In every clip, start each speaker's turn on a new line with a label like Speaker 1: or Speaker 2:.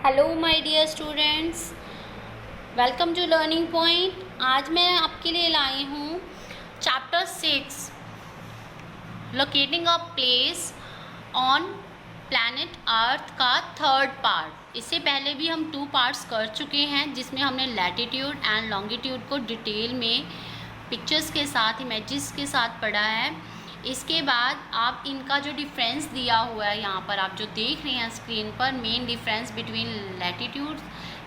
Speaker 1: Hello my dear students, welcome to learning point. आज मैं आपके लिए लाई हूँ chapter 6 locating a place on planet earth का थर्ड पार्ट। इससे पहले भी हम 2 पार्ट्स कर चुके हैं जिसमें हमने लैटिट्यूड एंड लॉन्गिट्यूड को डिटेल में पिक्चर्स के साथ, इमेजेस के साथ पढ़ा है। इसके बाद आप इनका जो डिफरेंस दिया हुआ है यहाँ पर आप जो देख रहे हैं स्क्रीन पर, main difference between latitudes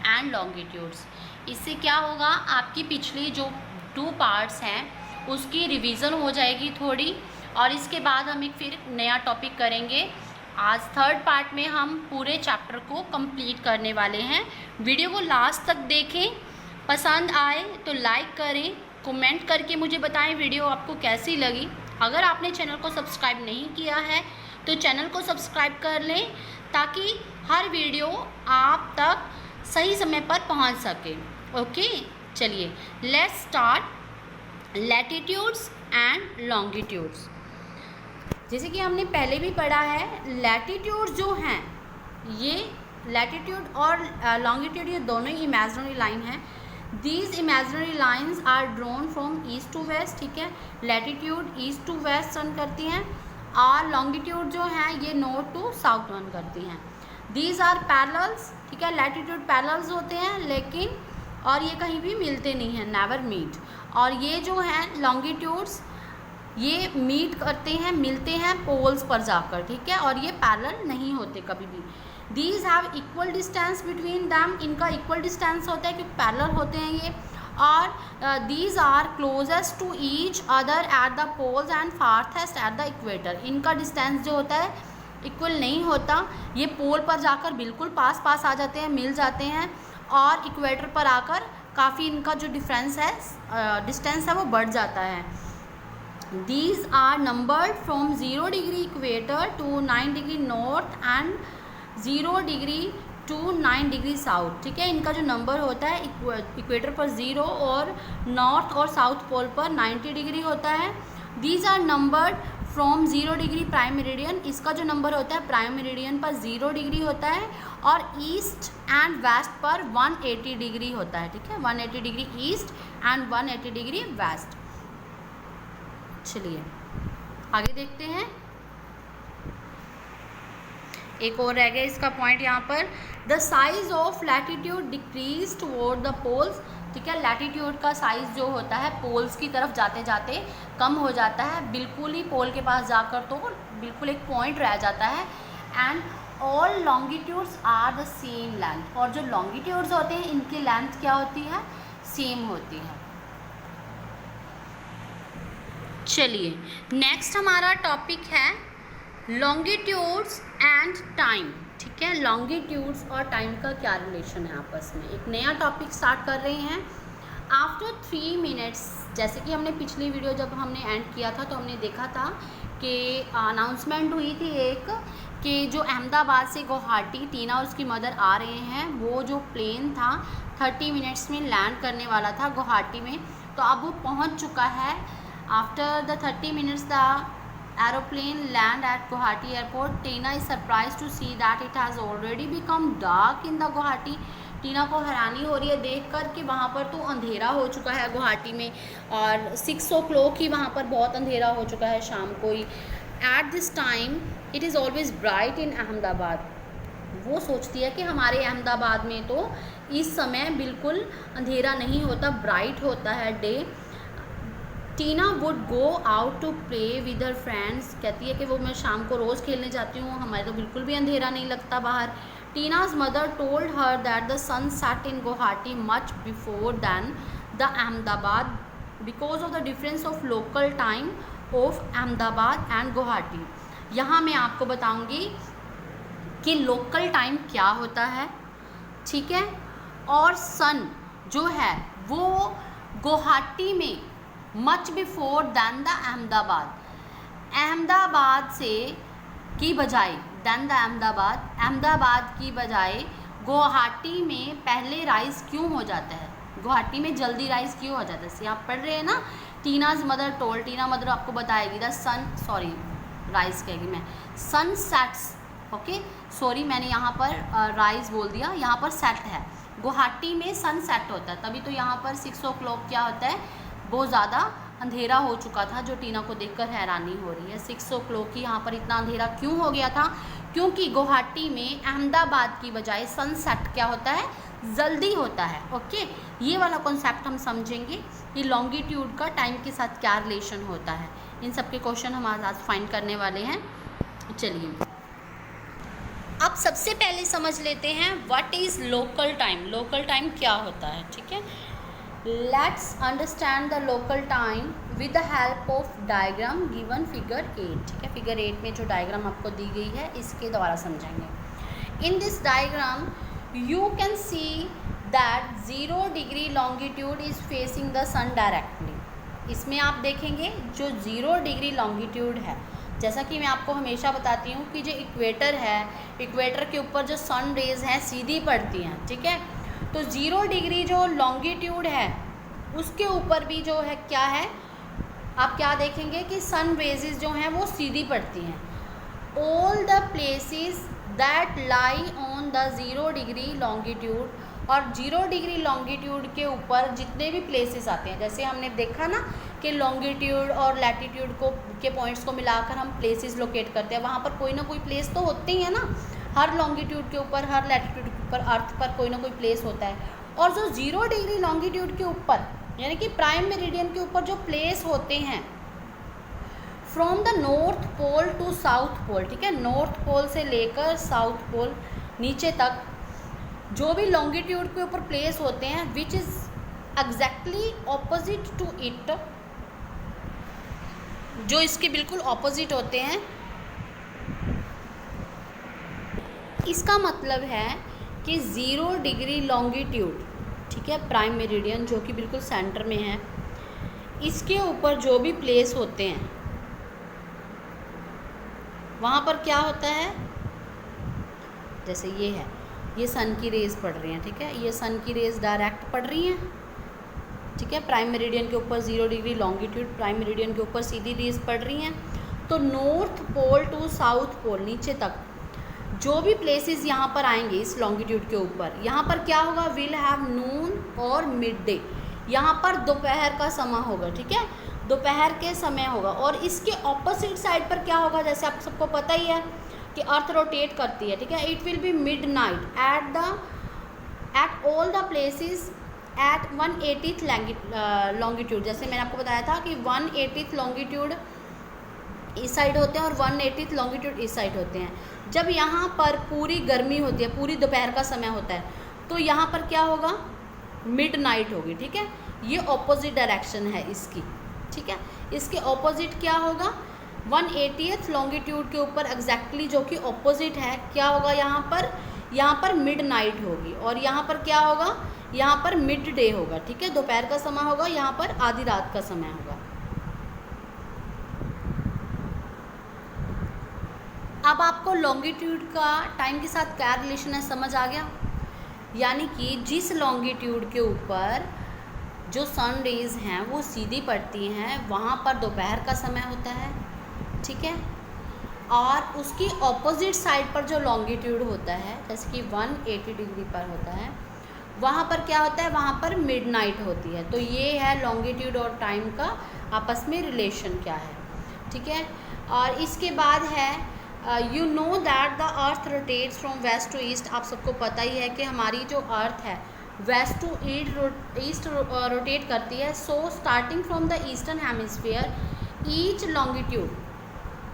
Speaker 1: and longitudes, इससे क्या होगा, आपकी पिछली जो 2 पार्ट्स हैं उसकी रिवीजन हो जाएगी थोड़ी, और इसके बाद हम एक फिर नया टॉपिक करेंगे। आज थर्ड पार्ट में हम पूरे चैप्टर को कंप्लीट करने वाले हैं। वीडियो को लास्ट तक देखें, पसंद आए तो लाइक करें, कमेंट करके मुझे बताएं वीडियो आपको कैसी लगी। अगर आपने चैनल को सब्सक्राइब नहीं किया है तो चैनल को सब्सक्राइब कर लें ताकि हर वीडियो आप तक सही समय पर पहुंच सके। ओके, चलिए let's start latitudes and longitudes. जैसे कि हमने पहले भी पढ़ा है, लैटिट्यूड जो हैं, ये लैटिट्यूड और लॉन्गिट्यूड ये दोनों ही इमेजिनरी लाइन हैं। These imaginary lines are drawn from east to west, ठीक है। Latitude east to west run करती हैं और लॉन्गिट्यूड जो है ये नॉर्थ टू साउथ रन करती हैं। These are parallels, ठीक है। लैटिट्यूड पैरेलल्स होते हैं लेकिन और ये कहीं भी मिलते नहीं हैं, नेवर मीट। और ये जो हैं लॉन्गिट्यूड्स ये मीट करते हैं, मिलते हैं पोल्स पर जाकर, ठीक है। और ये पैरेलल नहीं होते कभी भी। These have equal distance between them, इनका इक्वल डिस्टेंस होता है क्योंकि पैरेलल होते हैं ये। और these are closest to each other at the poles and farthest at the equator, इनका डिस्टेंस जो होता है इक्वल नहीं होता, ये पोल पर जाकर बिल्कुल पास पास आ जाते हैं, मिल जाते हैं, और इक्वेटर पर आकर काफ़ी इनका जो डिफरेंस है, डिस्टेंस है वो बढ़ जाता है। These are numbered from 0 degree equator to 9 degree north and 0 degree to 9 degree south, ठीक है। इनका जो नंबर होता है इक्वेटर पर 0 और नॉर्थ और साउथ पोल पर 90 डिग्री होता है। These are numbered from 0 degree prime meridian, इसका जो नंबर होता है प्राइम मेरिडियन पर 0 डिग्री होता है, और ईस्ट एंड वेस्ट पर 180 डिग्री होता है, ठीक है। 180 degree east and 180 degree west. चलिए आगे देखते हैं। एक और रह गया इसका पॉइंट यहाँ पर, the size of latitude decrease toward the poles, ठीक है। लैटिट्यूड का साइज़ जो होता है पोल्स की तरफ जाते जाते कम हो जाता है, बिल्कुल ही पोल के पास जाकर तो बिल्कुल एक पॉइंट रह जाता है। And all longitudes are the same length, और जो लॉन्गिट्यूड्स होते हैं इनकी लेंथ क्या होती है, सेम होती है। चलिए नेक्स्ट हमारा टॉपिक है लॉन्गिट्यूड्स एंड टाइम, ठीक है। लॉन्गिट्यूड्स और टाइम का क्या रिलेशन है आपस में, एक नया टॉपिक स्टार्ट कर रहे हैं। आफ्टर 3 मिनट्स, जैसे कि हमने पिछली वीडियो जब हमने एंड किया था तो हमने देखा था कि अनाउंसमेंट हुई थी एक, कि जो अहमदाबाद से गुवाहाटी टीना और उसकी मदर आ रहे हैं, वो जो प्लेन था 30 मिनट्स में लैंड करने वाला था गुवाहाटी में, तो अब वो पहुँच चुका है। After the 30 minutes the aeroplane land at Guwahati airport. Tina is surprised to see that it has already become dark in the Guwahati. टीना को हैरानी हो रही है देखकर कि वहाँ पर तो अंधेरा हो चुका है गुवाहाटी में, और 6 o'clock ही वहाँ पर बहुत अंधेरा हो चुका है शाम को ही। At this time it is always bright in Ahmedabad, वो सोचती है कि हमारे अहमदाबाद में तो इस समय बिल्कुल अंधेरा नहीं होता, ब्राइट होता है day. Tina would go out to play with her friends, कहती है कि वो मैं शाम को रोज़ खेलने जाती हूँ, हमारे तो बिल्कुल भी अंधेरा नहीं लगता बाहर। Tina's mother told her that the sun set in Guwahati much before than the Ahmedabad because of the difference of local time of Ahmedabad and Guwahati. यहाँ मैं आपको बताऊँगी कि लोकल टाइम क्या होता है, ठीक है। और सन जो है वो गुवाहाटी में much before than the Ahmedabad, Ahmedabad से की बजाय दैन द अहमदाबाद की बजाय गुवाहाटी में पहले राइज क्यों हो जाता है, गुवाहाटी में जल्दी राइज क्यों हो जाता है। आप पढ़ रहे हैं ना, टीनाज मदर टोल्ड, टीना मदर आपको बताएगी द सन, सॉरी राइज कहेगी मैं, सन सेट्स ओके, सॉरी मैंने यहाँ पर राइज बोल दिया, यहाँ पर सेट है। गुवाहाटी में सन सेट होता है, तभी तो यहाँ पर 6 o'clock क्या होता है, बहुत ज़्यादा अंधेरा हो चुका था, जो टीना को देखकर हैरानी हो रही है। 6 o'clock की यहाँ पर इतना अंधेरा क्यों हो गया था, क्योंकि गुवाहाटी में अहमदाबाद की बजाय सनसेट क्या होता है, जल्दी होता है। ओके, ये वाला कॉन्सेप्ट हम समझेंगे कि लॉन्गिट्यूड का टाइम के साथ क्या रिलेशन होता है। इन सब के क्वेश्चन हम आज फाइंड करने वाले हैं। चलिए अब सबसे पहले समझ लेते हैं what is local time. Local time क्या होता है, ठीक है। Let's understand the local time with the help of diagram given figure 8, ठीक है। फिगर 8 में जो डायग्राम आपको दी गई है इसके द्वारा समझेंगे। In this diagram you can see that 0 degree longitude is facing the sun directly. इसमें आप देखेंगे जो 0 डिग्री लॉन्गिट्यूड है, जैसा कि मैं आपको हमेशा बताती हूँ कि जो इक्वेटर है, इक्वेटर के ऊपर जो सन रेज हैं सीधी पड़ती हैं, ठीक है। तो 0 डिग्री जो लॉन्गिट्यूड है उसके ऊपर भी जो है क्या है, आप क्या देखेंगे कि सन रेजेस जो हैं वो सीधी पड़ती हैं। All the places that lie on the 0 degree longitude, और 0 डिग्री लॉन्गिट्यूड के ऊपर जितने भी प्लेसेस आते हैं, जैसे हमने देखा ना कि लॉन्गिट्यूड और लैटिट्यूड को के पॉइंट्स को मिलाकर हम प्लेसेस लोकेट करते हैं, वहाँ पर कोई ना कोई प्लेस तो होते ही है ना। हर लॉन्गिट्यूड के ऊपर, हर लैटिट्यूड के ऊपर अर्थ पर कोई ना कोई प्लेस होता है। और जो 0 डिग्री लॉन्गिट्यूड के ऊपर यानी कि प्राइम मेरिडियन के ऊपर जो प्लेस होते हैं from the north pole to south pole, ठीक है, नॉर्थ पोल से लेकर साउथ पोल नीचे तक जो भी लॉन्गिट्यूड के ऊपर प्लेस होते हैं which is exactly opposite to it, जो इसके बिल्कुल ऑपोजिट होते हैं, इसका मतलब है कि 0 डिग्री लॉन्गिट्यूड, ठीक है, प्राइम मेरिडियन जो कि बिल्कुल सेंटर में है, इसके ऊपर जो भी प्लेस होते हैं वहाँ पर क्या होता है, जैसे ये है, ये सन की रेज़ पड़ रही हैं, ठीक है, ये सन की रेज़ डायरेक्ट पड़ रही हैं, ठीक है, प्राइम मेरिडियन के ऊपर 0 डिग्री लॉन्गिट्यूड, प्राइम मेरिडियन के ऊपर सीधी रेज़ पड़ रही हैं। तो north pole to south pole नीचे तक जो भी प्लेसेस यहाँ पर आएंगे इस लॉन्गिट्यूड के ऊपर, यहाँ पर क्या होगा, विल हैव नून और मिड डे, यहाँ पर दोपहर का समय होगा, ठीक है, दोपहर के समय होगा। और इसके ऑपोजिट साइड पर क्या होगा, जैसे आप सबको पता ही है कि अर्थ रोटेट करती है, ठीक है, it will be mid night at all the places at 1/80th longitude. जैसे मैंने आपको बताया था कि 1/80th लॉन्गिट्यूड इस साइड होते हैं और 1/80th लॉन्गिट्यूड इस साइड होते हैं। जब यहाँ पर पूरी गर्मी होती है, पूरी दोपहर का समय होता है, तो यहाँ पर क्या होगा, मिड नाइट होगी, ठीक है, ये ऑपोजिट डायरेक्शन है इसकी, ठीक है। इसके ऑपोजिट क्या होगा, 1/80th लॉन्गिट्यूड के ऊपर एग्जैक्टली जो कि ऑपोजिट है क्या होगा, यहाँ पर मिड नाइट होगी, और यहाँ पर क्या होगा, यहाँ पर मिड डे होगा, ठीक है, दोपहर का समय होगा, यहाँ पर आधी रात का समय होगा। अब आपको लॉन्गिट्यूड का टाइम के साथ क्या रिलेशन है समझ आ गया। यानी कि जिस लॉन्गिट्यूड के ऊपर जो सन रेज हैं वो सीधी पड़ती हैं वहाँ पर दोपहर का समय होता है, ठीक है, और उसकी ऑपोजिट साइड पर जो लॉन्गिट्यूड होता है जैसे कि 180 डिग्री पर होता है, वहाँ पर क्या होता है, वहाँ पर मिडनाइट होती है। तो ये है लॉन्गिट्यूड और टाइम का आपस में रिलेशन क्या है, ठीक है। और इसके बाद है you know that the earth rotates from west to east. आप सबको पता ही है कि हमारी जो अर्थ है वेस्ट टू ईस्ट रोटेट करती है। So starting from the eastern hemisphere each longitude,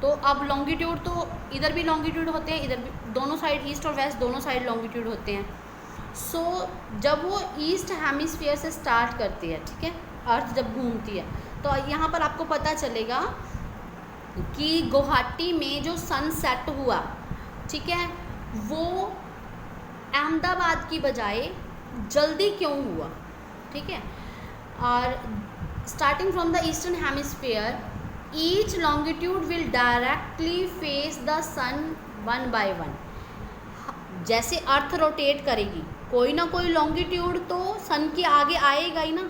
Speaker 1: तो अब लॉन्गिट्यूड तो इधर भी लॉन्गिट्यूड होते हैं, इधर भी, दोनों साइड ईस्ट और वेस्ट दोनों साइड लॉन्गिट्यूड होते हैं। सो जब वो ईस्ट हेमिस्फीयर से स्टार्ट करती है, ठीक है, अर्थ जब घूमती है, तो यहाँ पर आपको पता चलेगा कि गुवाहाटी में जो सनसेट हुआ, ठीक है, वो अहमदाबाद की बजाय जल्दी क्यों हुआ, ठीक है। और starting from the eastern hemisphere each longitude will directly face the sun 1 by 1। जैसे अर्थ रोटेट करेगी, कोई ना कोई लॉन्गिट्यूड तो सन के आगे आएगा ही ना।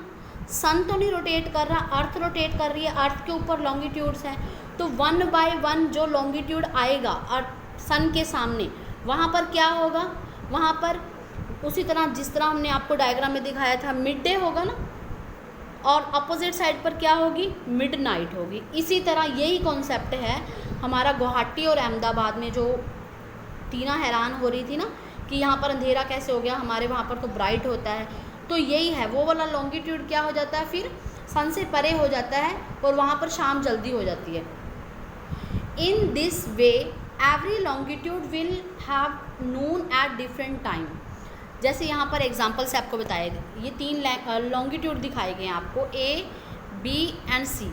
Speaker 1: सन तो नहीं रोटेट कर रहा, अर्थ रोटेट कर रही है, अर्थ के ऊपर लॉन्गिट्यूड्स हैं, तो 1 by 1 जो लॉन्गिट्यूड आएगा सन के सामने, वहाँ पर क्या होगा, वहाँ पर उसी तरह जिस तरह हमने आपको डायग्राम में दिखाया था मिड डे होगा ना, और अपोजिट साइड पर क्या होगी, मिड नाइट होगी। इसी तरह यही कॉन्सेप्ट है हमारा गुवाहाटी और अहमदाबाद में, जो टीना हैरान हो रही थी ना कि यहाँ पर अंधेरा कैसे हो गया, हमारे वहाँ पर तो ब्राइट होता है। तो यही है, वो वाला लॉन्गिट्यूड क्या हो जाता है, फिर सन से परे हो जाता है और वहाँ पर शाम जल्दी हो जाती है। In this way every longitude will have Noon at different time. जैसे यहाँ पर एग्जांपल से आपको बताया, ये 3 लॉन्गिट्यूड दिखाए गए हैं आपको, A, B and C.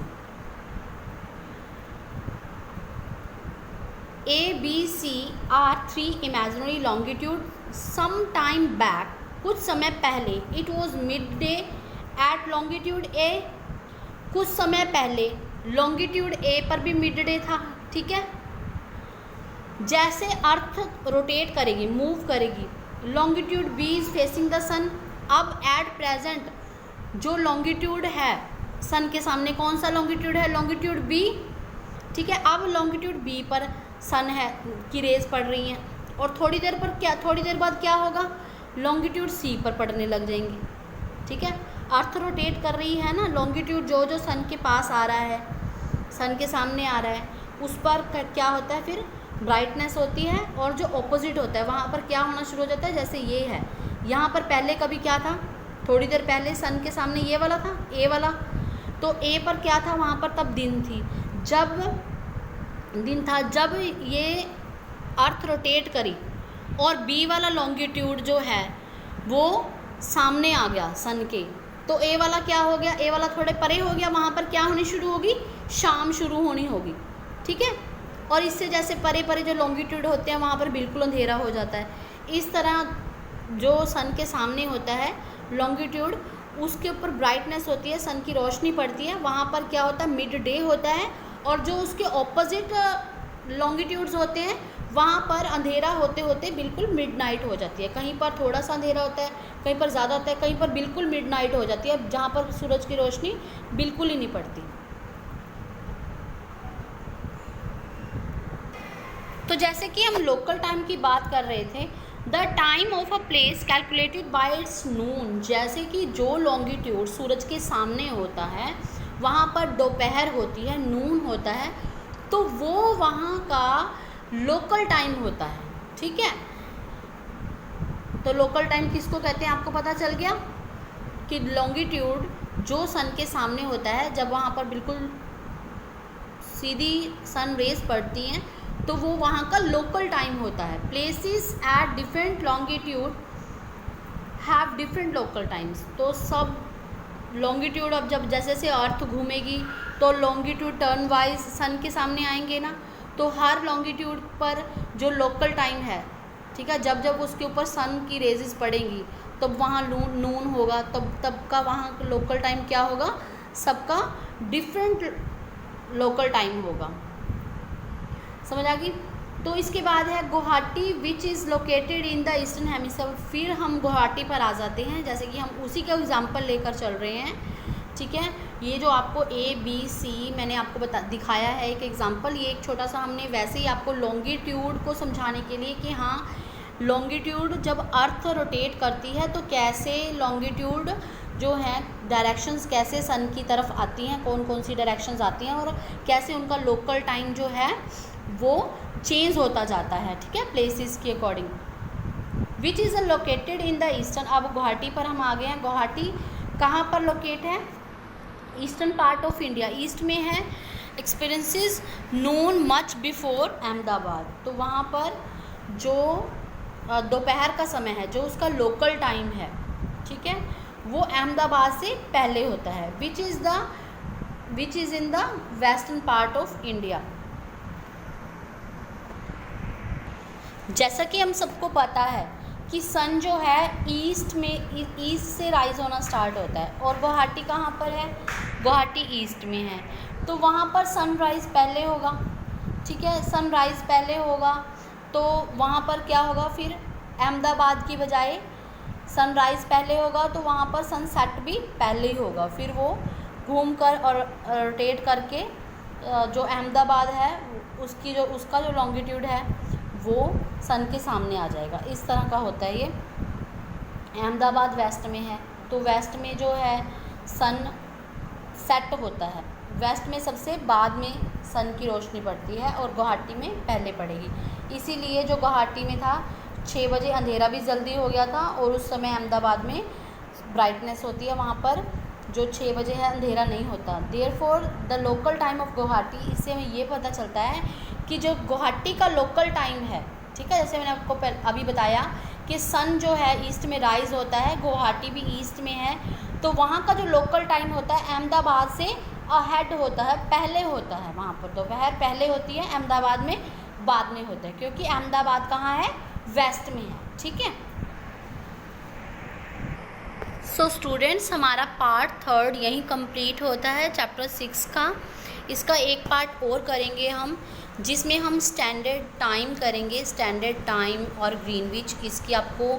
Speaker 1: A, B, C are 3 imaginary longitude. Some time back, कुछ समय पहले, it was mid day at longitude A. कुछ समय पहले लॉन्गिट्यूड ए पर भी मिड डे था, ठीक है। जैसे अर्थ रोटेट करेगी, मूव करेगी, longitude B is facing the sun. अब एट प्रेजेंट जो लॉन्गिट्यूड है सन के सामने, कौन सा लॉन्गिट्यूड है, लॉन्गिट्यूड बी, ठीक है। अब लॉन्गिट्यूड बी पर सन है की रेज पड़ रही हैं, और थोड़ी देर बाद क्या होगा, लॉन्गिट्यूड सी पर पड़ने लग जाएंगी, ठीक है। अर्थ रोटेट कर रही है ना, लॉन्गिट्यूड जो सन के पास आ रहा है, सन के सामने आ रहा है, उस पर क्या होता है, फिर ब्राइटनेस होती है, और जो ऑपोजिट होता है वहाँ पर क्या होना शुरू हो जाता है। जैसे ये है, यहाँ पर पहले कभी क्या था, थोड़ी देर पहले सन के सामने ये वाला था, ए वाला, तो ए पर क्या था, वहाँ पर तब दिन थी, जब ये अर्थ रोटेट करी और बी वाला लॉन्गिट्यूड जो है वो सामने आ गया सन के, तो ए वाला क्या हो गया, ए वाला थोड़े परे हो गया, वहाँ पर क्या होनी शुरू होगी, शाम शुरू होनी होगी, ठीक है। और इससे जैसे परे परे जो लॉन्गिट्यूड होते हैं वहाँ पर बिल्कुल अंधेरा हो जाता है। इस तरह जो सन के सामने होता है लॉन्गिट्यूड, उसके ऊपर ब्राइटनेस होती है, सन की रोशनी पड़ती है, वहाँ पर क्या होता है, मिड डे होता है, और जो उसके ऑपोजिट लॉन्गिट्यूड्स होते हैं वहाँ पर अंधेरा होते होते बिल्कुल मिड नाइट हो जाती है। कहीं पर थोड़ा सा अंधेरा होता है, कहीं पर ज़्यादा होता है, कहीं पर बिल्कुल मिड नाइट हो जाती है, जहाँ पर सूरज की रोशनी बिल्कुल ही नहीं पड़ती। तो जैसे कि हम लोकल टाइम की बात कर रहे थे, the time of a place calculated by its noon. जैसे कि जो लॉन्गिट्यूड सूरज के सामने होता है वहाँ पर दोपहर होती है, नून होता है, तो वो वहाँ का लोकल टाइम होता है, ठीक है। तो लोकल टाइम किसको कहते हैं, आपको पता चल गया कि लॉन्गिट्यूड जो सन के सामने होता है, जब वहाँ पर बिल्कुल सीधी सन रेज पड़ती हैं तो वो वहाँ का लोकल टाइम होता है। Places at different longitude have different local times. तो सब लॉन्गिट्यूड, अब जब जैसे जैसे अर्थ घूमेगी तो लॉन्गिट्यूड टर्न वाइज सन के सामने आएंगे ना, तो हर लॉन्गिट्यूड पर जो लोकल टाइम है, ठीक है, जब जब उसके ऊपर सन की रेजेस पड़ेंगी तब वहाँ नून होगा, तब का वहाँ लोकल टाइम क्या होगा, सबका डिफरेंट लोकल टाइम होगा। समझ आ गई। तो इसके बाद है Guwahati which is located in the eastern hemisphere. फिर हम गुवाहाटी पर आ जाते हैं, जैसे कि हम उसी का एग्जांपल लेकर चल रहे हैं, ठीक है। ये जो आपको ए बी सी मैंने आपको दिखाया है एक एग्जांपल, ये एक छोटा सा हमने वैसे ही आपको लॉन्गिट्यूड को समझाने के लिए कि हाँ लॉन्गिट्यूड जब अर्थ रोटेट करती है तो कैसे लॉन्गिट्यूड जो है डायरेक्शंस कैसे सन की तरफ आती हैं, कौन कौन सी डायरेक्शंस आती हैं, और कैसे उनका लोकल टाइम जो है वो चेंज होता जाता है, ठीक है, प्लेसेस के according. Which is located in the eastern. अब गुवाहाटी पर हम आ गए हैं। गुवाहाटी कहाँ पर लोकेट है, eastern part of India, east में है। Experiences known much before Ahmedabad. तो वहाँ पर जो दोपहर का समय है, जो उसका लोकल टाइम है, ठीक है, वो अहमदाबाद से पहले होता है। Which is in the western part of India. जैसा कि हम सबको पता है कि सन जो है ईस्ट से राइज होना स्टार्ट होता है, और गुवाहाटी कहाँ पर है, गुवाहाटी ईस्ट में है, तो वहाँ पर सनराइज़ पहले होगा, ठीक है। सनराइज़ पहले होगा तो वहाँ पर क्या होगा, फिर अहमदाबाद की बजाय सनराइज़ पहले होगा तो वहाँ पर सनसेट भी पहले ही होगा। फिर वो घूम कर और रोटेट करके जो अहमदाबाद है उसका जो लॉन्गिट्यूड है वो सन के सामने आ जाएगा। इस तरह का होता है ये। अहमदाबाद वेस्ट में है, तो वेस्ट में जो है सन सेट होता है, वेस्ट में सबसे बाद में सन की रोशनी पड़ती है और गुवाहाटी में पहले पड़ेगी। इसीलिए जो गुवाहाटी में था 6 बजे अंधेरा भी जल्दी हो गया था, और उस समय अहमदाबाद में ब्राइटनेस होती है, वहाँ पर जो 6 बजे है अंधेरा नहीं होता। Therefore the local time of Guwahati, इससे हमें ये पता चलता है कि जो गुवाहाटी का लोकल टाइम है, ठीक है, जैसे मैंने आपको अभी बताया कि सन जो है ईस्ट में राइज़ होता है, गुवाहाटी भी ईस्ट में है, तो वहाँ का जो लोकल टाइम होता है अहमदाबाद से अहेड होता है, पहले होता है। वहाँ पर दोपहर पहले होती है, अहमदाबाद में बाद में होता है, क्योंकि अहमदाबाद कहाँ है, वेस्ट में है, ठीक है। सो स्टूडेंट्स, हमारा पार्ट 3 यहीं कंप्लीट होता है चैप्टर 6 का। इसका एक पार्ट और करेंगे हम, जिसमें हम स्टैंडर्ड टाइम करेंगे, स्टैंडर्ड टाइम और ग्रीनविच। इसकी आपको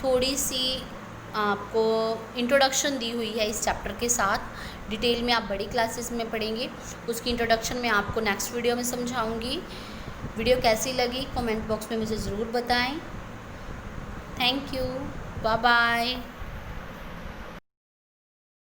Speaker 1: थोड़ी सी आपको इंट्रोडक्शन दी हुई है इस चैप्टर के साथ। डिटेल में आप बड़ी क्लासेस में पढ़ेंगे, उसकी इंट्रोडक्शन मैं आपको नेक्स्ट वीडियो में समझाऊंगी। वीडियो कैसी लगी कमेंट बॉक्स में मुझे ज़रूर बताएं। Thank you, bye bye.